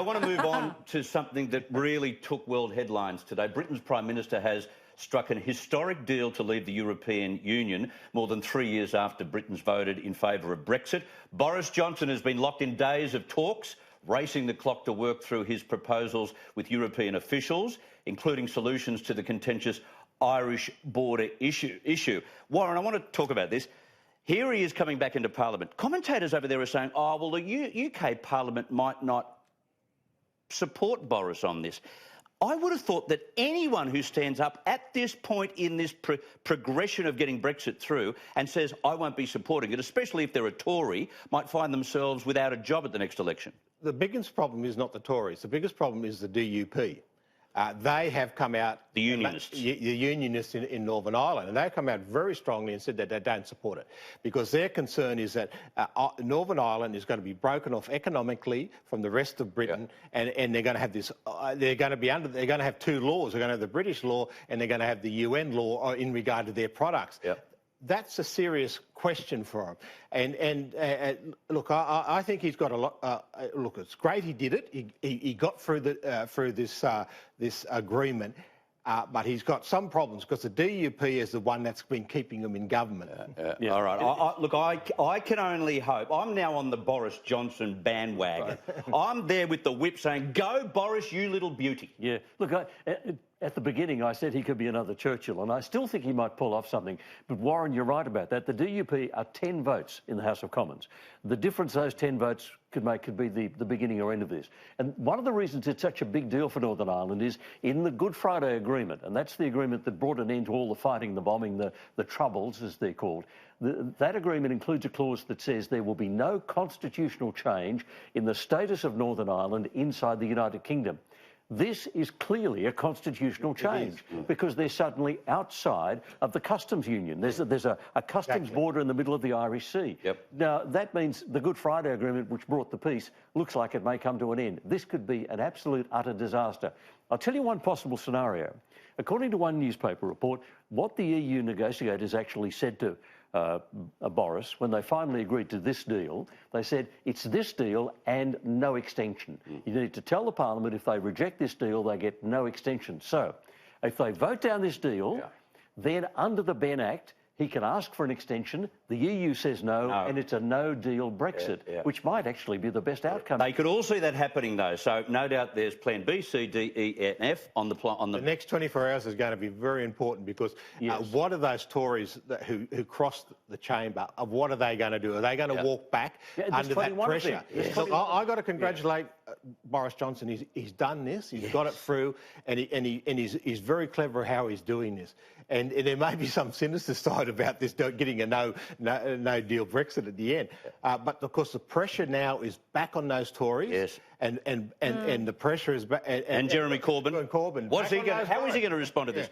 I want to move on to something that really took world headlines today. Britain's Prime Minister has struck an historic deal to leave the European Union more than 3 years after Britain's voted in favour of Brexit. Boris Johnson has been locked in days of talks, racing the clock to work through his proposals with European officials, including solutions to the contentious Irish border issue. Warren, I want to talk about this. Here he is coming back into Parliament. Commentators over there are saying, oh, well, the UK Parliament might not support Boris on this. I would have thought that anyone who stands up at this point in this progression of getting Brexit through and says, I won't be supporting it, especially if they're a Tory, might find themselves without a job at the next election. The biggest problem is not the Tories. The biggest problem is the DUP. They have come out... The Unionists. The Unionists in Northern Ireland, and they've come out very strongly and said that they don't support it because their concern is that Northern Ireland is going to be broken off economically from the rest of Britain, and they're going to have this... they're going to have two laws. They're going to have the British law and they're going to have the UN law in regard to their products. Yep. That's a serious question for him. And look, I think he's got a lot... look, it's great he did it. He got through this agreement, but he's got some problems because the DUP is the one that's been keeping him in government. Yeah. All right. Look, I can only hope. I'm now on the Boris Johnson bandwagon. I'm there with the whip saying, go, Boris, you little beauty. Yeah. Look, at the beginning, I said he could be another Churchill, and I still think he might pull off something. But, Warren, you're right about that. The DUP are 10 votes in the House of Commons. The difference those 10 votes could make could be the beginning or end of this. And one of the reasons it's such a big deal for Northern Ireland is in the Good Friday Agreement, and that's the agreement that brought an end to all the fighting, the bombing, the Troubles, as they're called. That agreement includes a clause that says there will be no constitutional change in the status of Northern Ireland inside the United Kingdom. This is clearly a constitutional change because they're suddenly outside of the customs union. There's a customs border in the middle of the Irish Sea. Yep. Now, that means the Good Friday Agreement, which brought the peace, looks like it may come to an end. This could be an absolute, utter disaster. I'll tell you one possible scenario. According to one newspaper report, what the EU negotiators actually said to Boris, when they finally agreed to this deal, they said, it's this deal and no extension. You need to tell the Parliament if they reject this deal, they get no extension. So, if they vote down this deal, then under the Benn Act, he can ask for an extension, the EU says no. And it's a no-deal Brexit, which might actually be the best outcome. They could all see that happening, though, so no doubt there's plan B, C, D, E, and F on the... The next 24 hours is going to be very important because what are those Tories who crossed the chamber, what are they going to do? Are they going to walk back under that pressure? Look, I've got to congratulate Boris Johnson. He's done this, he's got it through, and he's very clever how he's doing this. And there may be some sinister side about this, getting a no-deal Brexit at the end. But, of course, the pressure now is back on those Tories. And the pressure is back... And Jeremy Corbyn. Corbyn. How is he going to respond to this?